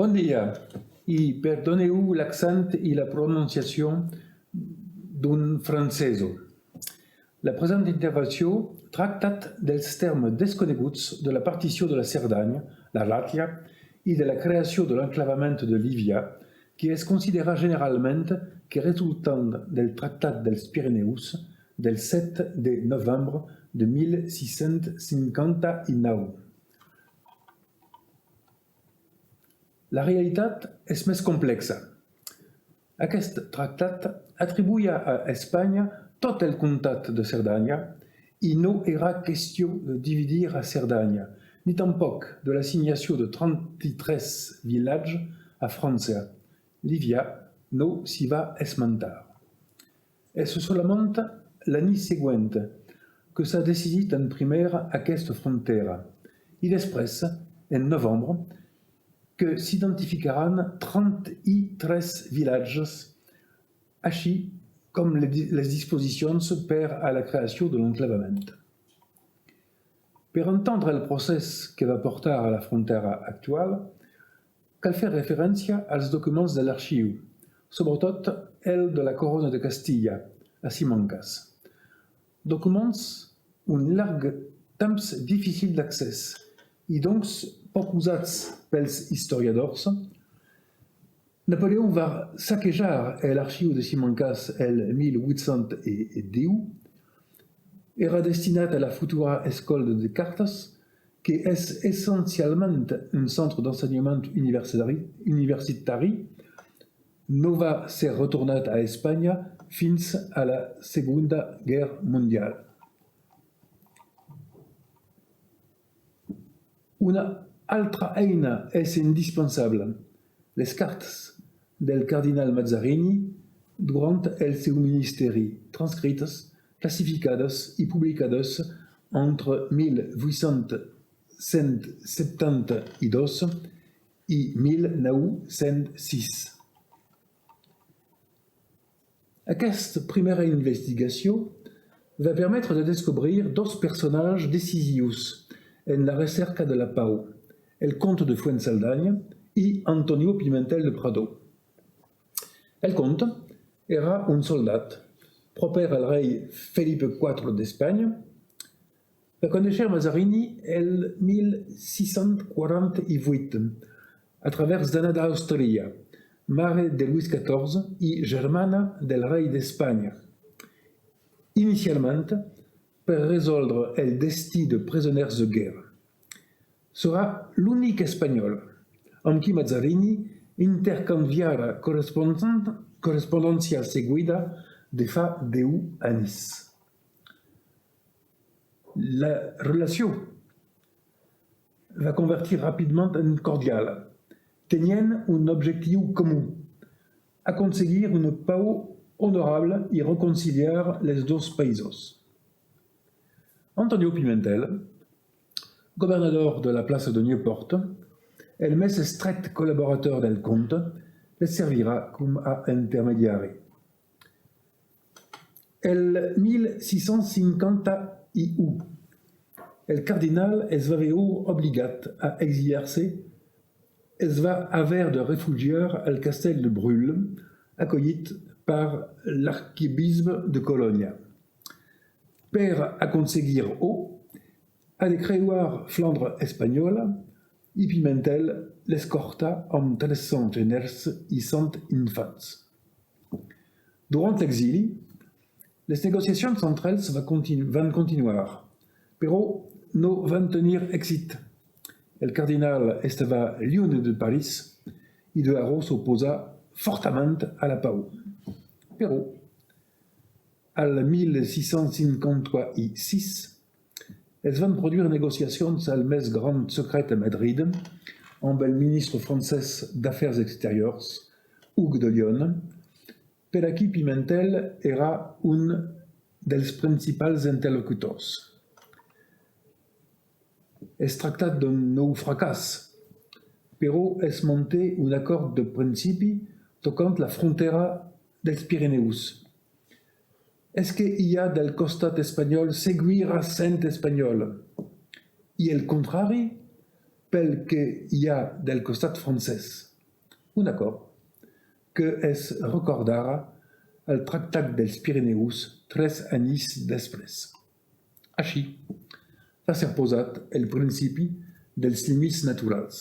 Bon dia i perdoneu l'accent i la prononciació d'un franceso. La present intervenció tractat dels termes desconeguts de la partició de la Cerdanya, la Làtia, i de la creació de l'enclavament de Livia, que es considera generalment que resultant del Tractat dels Pirineus del 7 de novembre de 1659. La realitat és més complexa. Aquest tractat atribuïa a Espanya tot el comtat de Cerdanya i no era qüestió de dividir a Cerdanya, ni tampoc de l'assignació de 33 vilatges a França. Livia no s'hi va esmentar. És solament l'any següent que s'ha decidit en primer aquesta frontera i després, en novembre, que s'identificaran 33 vilatges, així com les disposicions per a la creació de l'enclavament. Per entendre el procés que va portar a la frontera actual, cal fer referència als documents de l'arxiu, sobretot el de la Corona de Castilla, a Simancas. Documents un llarg temps difícil d'accés i doncs poc usats pels historiadors. Napoleó va saquejar l'arxiu de Simancas el 1810. Era destinat a la futura Escola de Cartes, que és essencialment un centre d'ensenyament universitari. No va ser retornat a Espanya fins a la Segunda Guerra Mundial. Una altra eina és indispensable, les cartes del cardinal Mazzarini durant el seu ministeri, transcrites, classificades i publicades entre 1872 i 1906. Aquesta primera investigació va permetre de descobrir dos personatges decisius en la recerca de la pau, el comte de Fuensaldanya i Antonio Pimentel de Prado. El comte era un soldat proper al rei Felipe IV d'Espanya. Va conèixer Mazzarini el 1648 a través d'Anna d'Àustria, mare de Luis XIV i germana del rei d'Espanya. Inicialment, per resoldre el destí de presoners de guerra. Serà l'únic espanyol amb qui Mazzarini intercanviarà correspondència seguida de fa 10 anys. La relació va convertir ràpidament en cordial, tenint un objectiu comú, aconseguir una pau honorable i reconciliar les dos països. Antonio Pimentel, governador de la plaça de Nieuport, el més estret col·laborateur del comte, les servirà com a intermediari. El 1651, el cardinal es va veure obligat a exiliar-se, es va haver de refugiar al castell de Brühl, acollit per l'arquebisbe de Colònia. Per aconseguir-ho, ha de creuar Flandre espanyola i Pimentel l'escorta amb 300 geners i 100 infants. Durant l'exili, les negociacions entre ells van continuar, però no van tenir èxit. El cardinal estava lluny de París i de Haro s'oposa fortament a la pau. Però, al 1656, es van produir negociacions al més gran secret a Madrid amb el ministre francès d'Afers Exteriors, Hugues de Lionne, per a qui Pimentel era un dels principals interlocutors. Es tracta d'un nou fracàs, però es manté un acord de principi tocant la frontera dels Pirineus. És que hi ha del costat espanyol seguir accent espanyol i el contrari pel que hi ha del costat francès. un acord que es recordara al Tractat dels Pirineus 3 anys després. Així, va ser posat el principi dels límits naturals.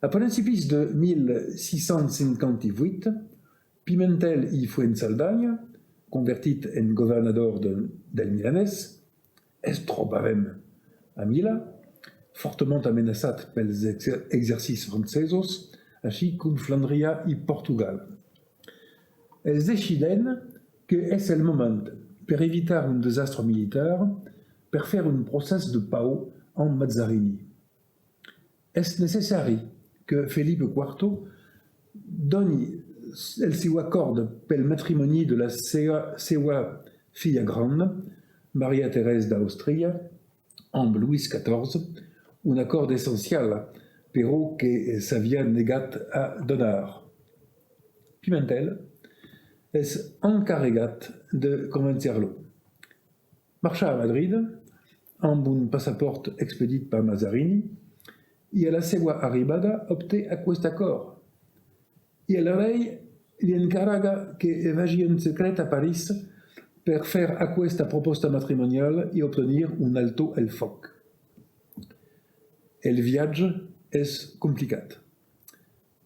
A principis de 1658, Pimentel i Fuensaldagna, convertit en governador del Milanès, es trobàvem a Milà, fortement amenaçat pels exercicis francesos, així com Flandria i Portugal. Els decidem que és el moment per evitar un desastre militar per fer un procés de pau amb Mazzarini. És necessari que Felipe IV doni el seu acord pel matrimoni de la seva filla gran, Maria Teresa d'Àustria, amb Louis XIV, un acord essencial, però que s'havia negat a donar. Pimentel és encarregat de convencer-lo. Marxa a Madrid amb un passaport expedit per Mazzarini i a la seva arribada obté aquest acord. I el rei li encarrega que vagi en secret a París per fer aquesta proposta matrimonial i obtenir un alto el foc. El viatge és complicat.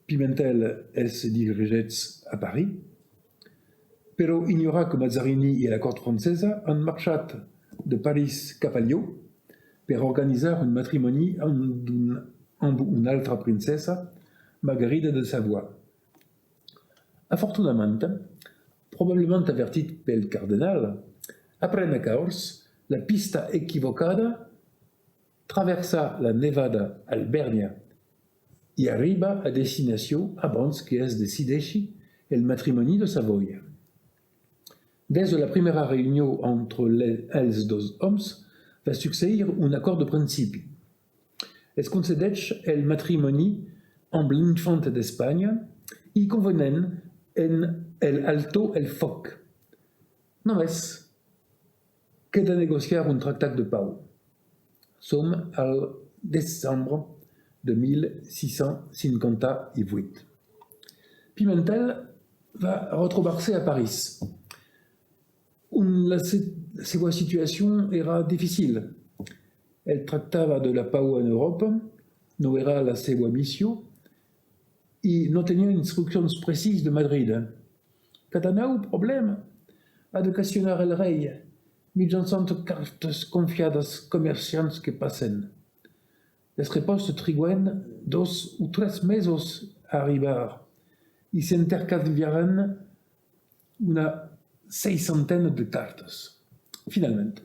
Pimentel es dirigeix a París, però ignora que Mazzarini i la cort francesa han marxat de París cap a Lió per organitzar un matrimoni amb una altra princesa, Margarida de Savoie. Afortunadament, probablement avertit pel cardenal, après caos, la pista equivocada traversa la Nevada Albernia i arriba a destinació abans que es decideixi el matrimoni de Savoia. Des de la primera reunió entre els dos homes va succeir un acord de principi. Es concedeix el matrimoni amb l'infant d'Espanya i convenen en el alto el foc. Només queda negociar un tractat de pau. Som al desembre de 1658. Pimentel va retrobar-se a París. La seva situació era difícil. El tractava de la pau en Europa, no era la seva missió, i no tenia instruccions precises de Madrid. Cada nou problema ha de qüestionar el rei mitjançant cartes confiades comerciants que passen. Les respostes triguen 2 o 3 mesos a arribar i s'intercanviaran una 600 de cartes. Finalment,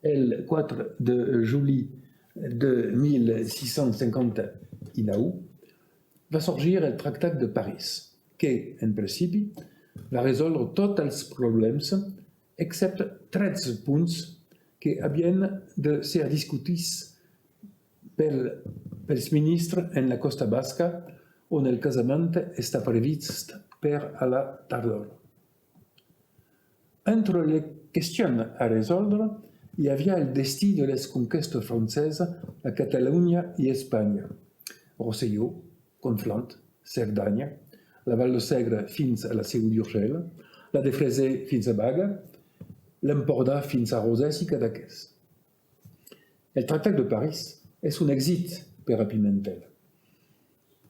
el 4 de juillet de 1659 va sorgir el Tractat de París, que, en principi, va resoldre tots els problemes, excepte 13 punts que havien de ser discutits pels ministres en la costa basca, on el casament està previst per a la tardor. Entre les qüestions a resoldre, hi havia el destí de les conquestes franceses a Catalunya i Espanya. Rosselló, Conflent, Cerdanya, la Val de Segre fins a la Seu d'Urgell, la de Frézé fins a Baga, l'Empordà fins a Rosès i Cadaqués. El Tractat de París és un èxit per a Pimentel.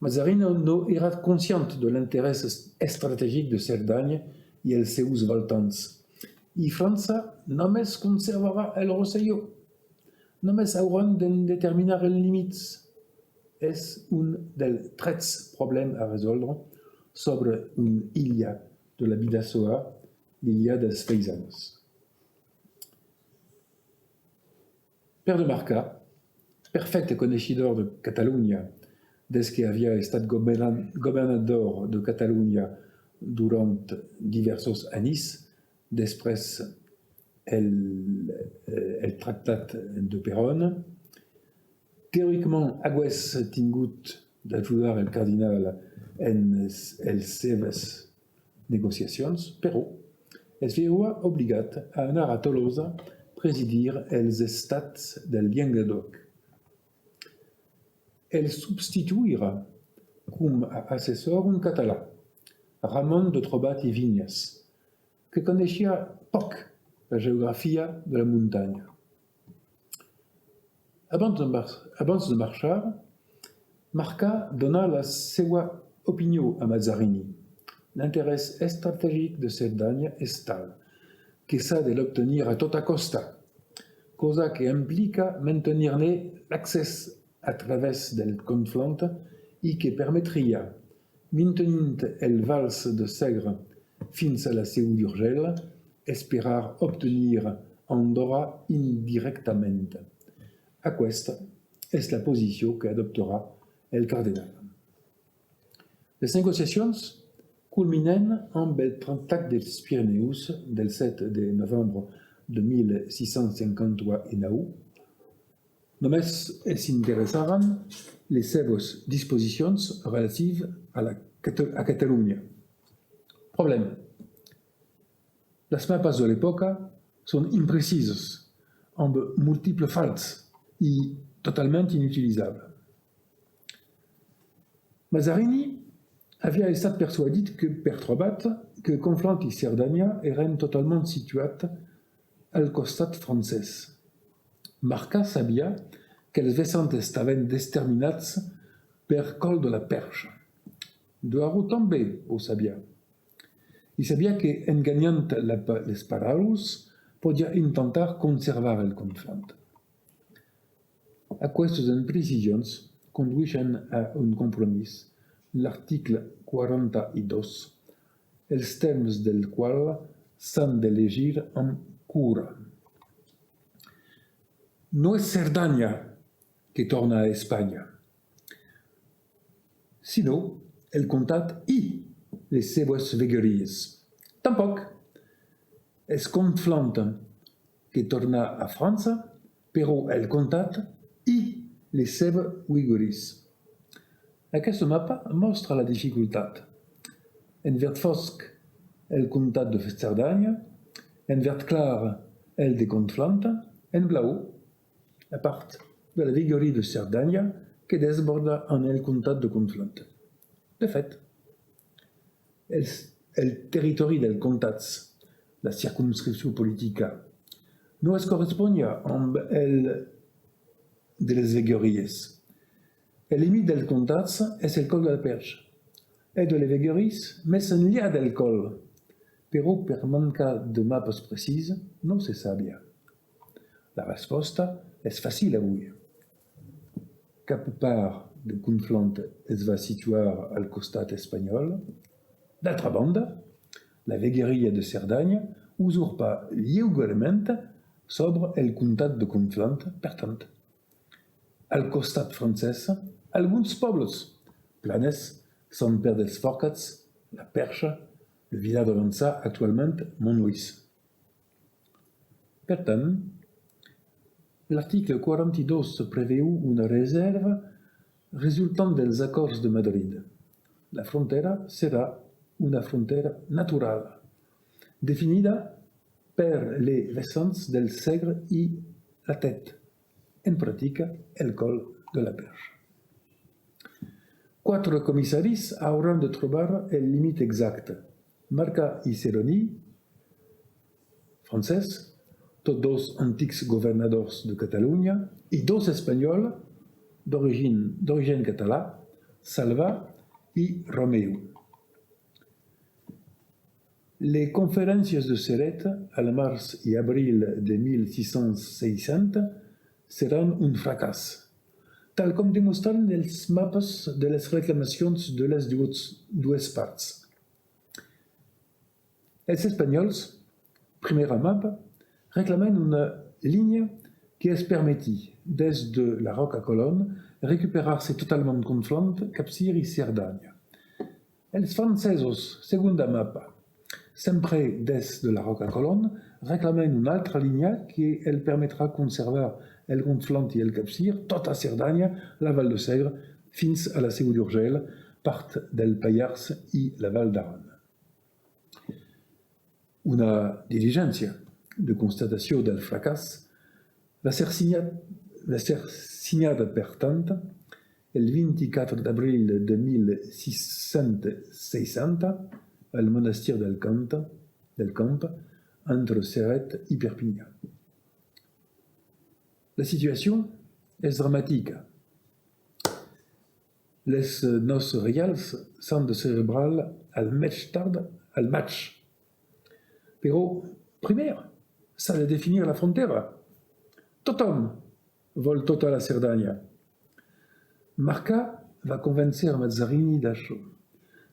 Mazzarini no era conscient de l'interès estratègic de Cerdanya i els seus voltants. I França només conservarà el Rosselló. Només hauran de determinar els límits. És un dels 13 problemes a resoldre sobre una illa de la Bidassoa, l'illa dels Feisanos. Pere de Marca, perfecte coneixedor de Catalunya, des que havia estat governador de Catalunya durant diversos anys, després el Tractat de Peronne, teòricament hagués tingut d'ajudar el cardinal en les seves negociacions, però es veia obligat a anar a Tolosa presidir els estats del Llenguadoc. el substituira cum assessor un català, Ramon de Trobat i Vinyes, que coneixia poc la geografia de la muntanya. Abans de marxar, Marca dona la seva opinió a Mazzarini. L'interès estratègic de Cerdanya és tal que s'ha de l'obtenir a tota costa, cosa que implica mantenir-ne l'accés a través del conflent i que permetria, mantenint el vals de Segre fins a la Seu d'Urgell, esperar obtenir Andorra indirectament. Aquesta és la posició que adoptarà el cardenal. Les negociacions culminen amb el Tractat dels Pirineus del 7 de novembre de 1659. Només es interessaren les seves disposicions relatives a Catalunya. Problème. Les mapes de l'època són imprecises, amb múltiples falls i totalment inutilisables. Mazzarini havia estat persuadit per Trobat que Conflent i Cerdanya eren totalment situats al costat francès. Marca sabia que els vessants estaven determinats per Col de la Perche. Duaro també ho sabia. I sabia que, enganyant les paraules, podia intentar conservar el Conflent. Aquestes imprecisions condueixen a un compromís, l'article 42, els termes del qual s'han de llegir amb cura. No és Cerdanya que torna a Espanya, sinó el comtat i les seves vegueries. Tampoc és Conflent que torna a França, però el comtat i les seves vegueries. Aquest mapa mostra la dificultat. En verd fosc, el comtat de Cerdanya, en verd clar, el de Conflent, en blau, la part de la vegueria de Cerdanya que desborda en el comtat de Conflent. De fet, el territori del comtat, la circumscripció política, no es corresponia amb el de les vegueries. El límit del comtat és el col de la Perche, i de les vegueries més enllà del col, però per manca de mapes precises no se sabia. La resposta és fàcil avui. Cap part de Conflent es va situar al costat espanyol. D'altra banda, la vegueria de Cerdanya usurpa lleugerament sobre el comtat de Conflent, per tant. Al costat francès, alguns pobles, Planes, Sant Pere dels Forcats, la Perche, le Vilar de Vançà, actualment Montluís. Per tant, l'article 42 preveu una reserva resultant dels acords de Madrid. La frontera serà una frontera natural, definida per les vessants del Segre i la Tet, en pràctica el col de la Perche. 4 comissaris hauran de trobar el límit exacte. Marca i Seroni, francès, tots 2 antics governadors de Catalunya, i 2 espanyols d'origen català, Salvà i Romeu. Les conferències de Ceret, al març i abril de 1660, seran un fracàs, tal com demostren els mapes de les reclamacions de les dues parts. Els espanyols, primera mapa, reclamen una línia que es permeti, des de la Roca Colón, recuperar-se totalment Conflent, Capcir i Cerdanya. Els francesos, segunda mapa, sempre des de la Roca Colón, reclamen una altra línia que el permetrà conservar el Conflent i el Capcir, tota Cerdanya, la Val de Segre, fins a la Seu d'Urgell, part del Pallars i la Val d'Aran. Una diligència de constatació del fracàs va ser signada, per tant, el 24 d'abril de 1660 al monastir del Camp, entre Céret y Perpignan. La situació és dramàtica. Les noces reials s'han de celebrar al match. Però, primer, s'ha de definir la frontera. Tothom vol tota la Cerdanya. Marca va convèncer Mazzarini d'això.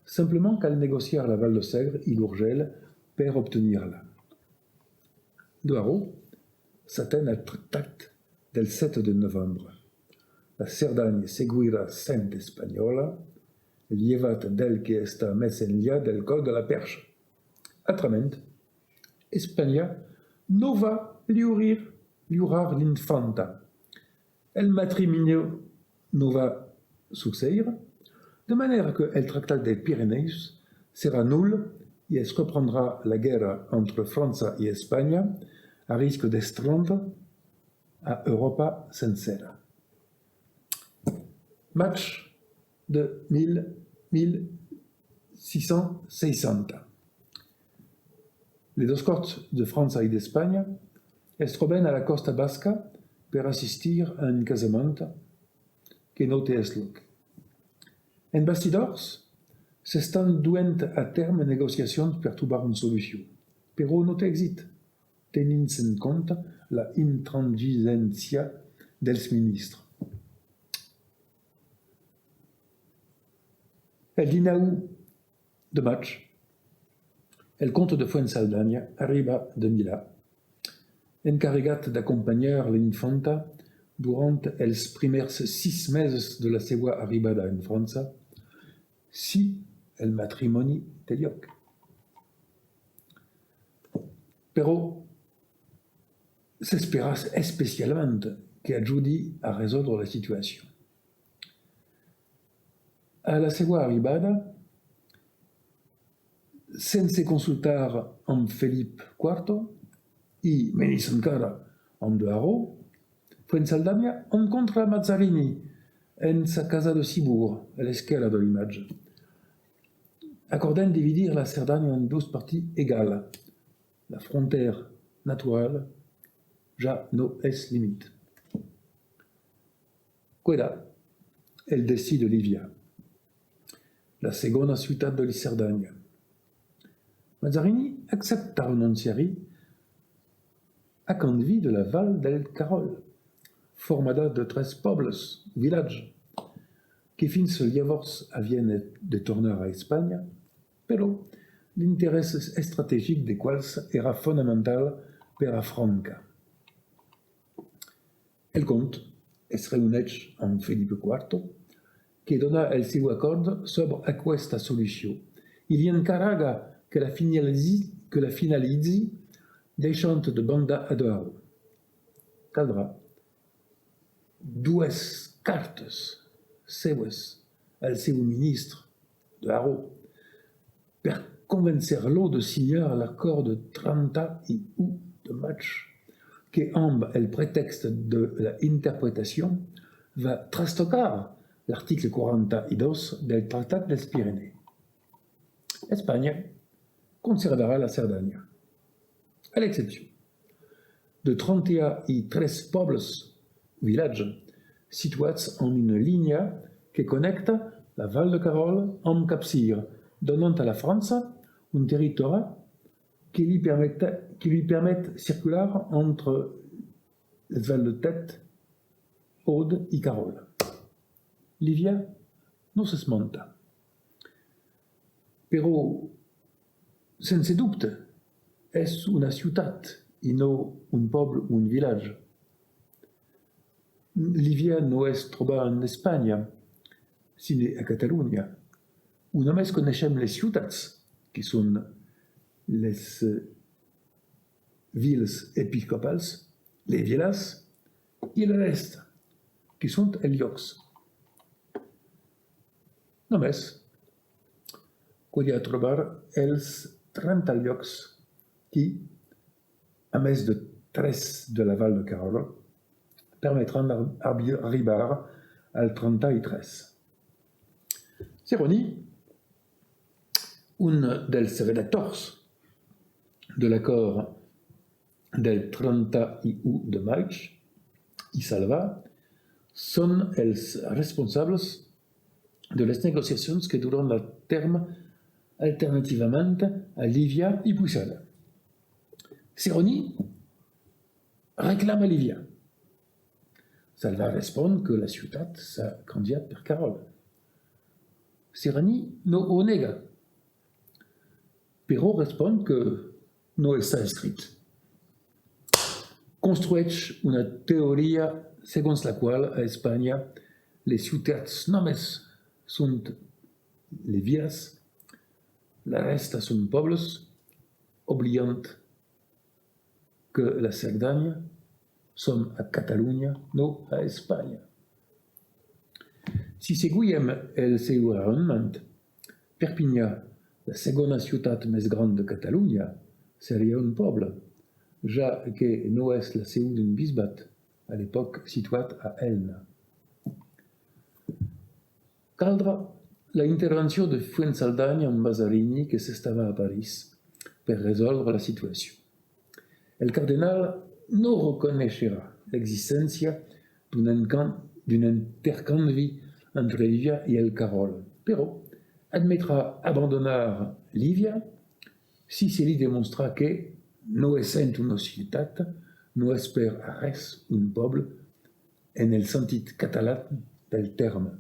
Simplement cal negociar la Val de Segre i l'Urgell per obtenir-la. De Haro s'atén al tractat del 7 de novembre. La Cerdanya seguirà sent espanyola, llevat del que està més enllà del col de la Perxa. Altrament, Espanya no va lliurar l'infanta. El matrimoni no va succeir, de manera que el tractat de Pyrénées sera nul i es reprendrà la guerra entre França i Espanya a risc d'estreindre a Europa sencera. Match de 1660. Les dos corts de França i d'Espanya es troben a la costa basca per assistir a un casament que no té esloc. En bastidors, s'estan duent a terme negociacions per trobar una solució, però no té èxit, tenint en compte la intransigència dels ministres. El 19 de maig, el comte de Fuensaldania arriba de Milà, encarregat d'acompanyar l'infanta durant els primers 6 mesos de la seva arribada en França, si el matrimoni té lloc. Però s'espera especialment que ajudi a resoldre la situació. A la seva arribada, sense consultar amb Felip IV i menys encara amb de Haro, Fuensaldania encontra Mazzarini en sa casa de Cibourg, a l'esquerra de l'imatge, accordant dividir la Cerdanya en 2 parties égales. La frontière naturelle ja no és límit. Queda el destí de Livia, la segona ciutat de la Cerdanya. Mazzarini accepta renunciar-hi a canvi de la Val del Carol, formada de 3 pobles, vilatges, que fins llavors havien de tornar a Espanya, però l'interès estratègic de quals era fonamental per a Franca. El comte es reuneix amb Felip IV, que dona el seu acord sobre aquesta solució i li encarrega que la finalitzi deixant de banda a de Haro. Caldrà 2 cartes seues al seu ministre de Haro per convèncer-lo de signar l'acord de 31 de maig, que amb el pretexte de la interprétation va trastocar l'article 42 del Tractat dels Pyrénées. Espanya conservarà la Cerdanya, à l'exception de 33 pobles, villages, situats en una línia que connecta la Val de Carol amb Capcir, donnant a la França un territori qui lui permet circular entre les Val de Tête, Aude i Carol. Livia no s'esmenta. Però, sense dubte, és una ciutat i no un poble o un village. Livia no es troba en Espanya, sinó a Catalunya, on només coneixem les ciutats, que són les villes episcopals, les viles, i la resta, que són els llocs. Només podria trobar els 30 llocs qui, a més de 3 de la Val de Carol, permetran d'arribar al 33. Seroni, un dels redactors de l'acord del 31 de maig i Salva són els responsables de les negociacions que duren el terme alternativament a Líbia i Bruxelles. Seroni reclama Líbia. Salva respon que la ciutat s'ha canviat per Carol. Seroni no ho nega, però respon que no està escrit. Construeix una teoria segons la qual a Espanya les ciutats només són les viles, la resta són pobles, obliant que la Cerdanya som a Catalunya, no a Espanya. Si seguíem el seu raonament, Perpinyà, la segona ciutat més gran de Catalunya, seria un poble, ja que no és la seu d'un bisbat, a l'època situat a Elna. Caldrà la intervenció de Fuensaldagna amb Mazarini, que s'estava a París, per resoldre la situació. El cardenal no reconeixerà l'existència d'un intercanvi entre Líbia i el Carol, però admetrà abandonar Líbia si se li demostra que, no essent una ciutat, no és per a res un poble en el sentit català del terme.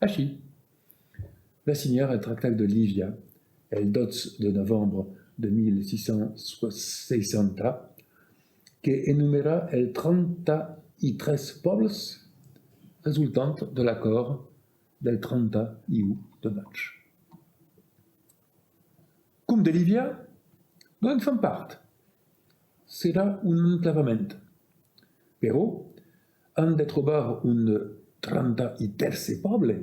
Així, va signar el Tractat de Líbia el 12 de novembre de 1660, que enumera els 33 pobles resultant de l'acord del 31 de maig. Com de Líbia, no en fan part. Serà un enclavament. Però han de trobar un 33è poble.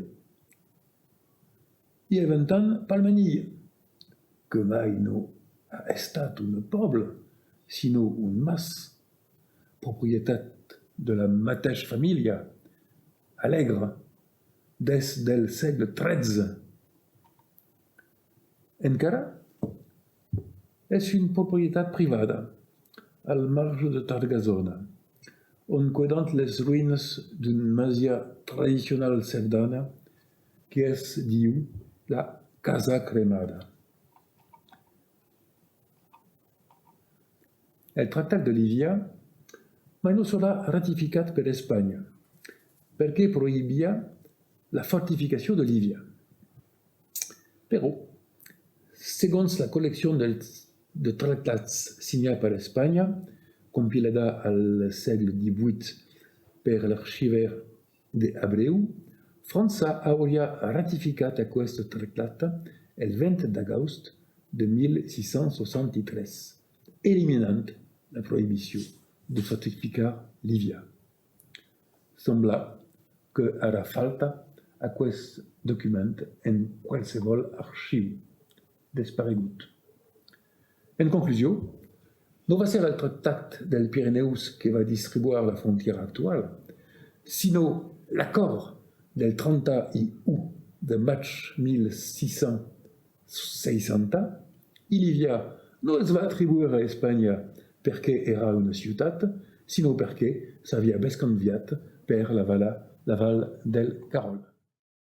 I inventant Palmanilla, que mai no ha estat un poble, sinó un mas, propietat de la mateixa família, Alegre, des del segle XIII. Encara és una propietat privada, al marge de Tarragona, on queden les ruïnes d'una masia tradicional cerdana que es diu la Casa Cremada. El Tractat de Líbia mai no serà ratificat per Espanya, perquè prohibia la fortificació de Líbia. Però, segons la col·lecció de tractats signats per Espanya, compilada al segle XVIII per l'arxiver de Abreu, França hauria ratificat aquest tractat el 20 d'agost de 1663, eliminant la prohibició de fortificar Líbia. Sembla que ara falta aquest document en qualsevol arxiu desaparegut. En conclusió, no va ser el Tractat del Pirineus que va distribuir la frontera actual, sinó l'acord del 31 de maig 1660, i Líbia no es va atribuir a Espanya perquè era una ciutat, sinó perquè s'havia bescanviat per la Val del Carol.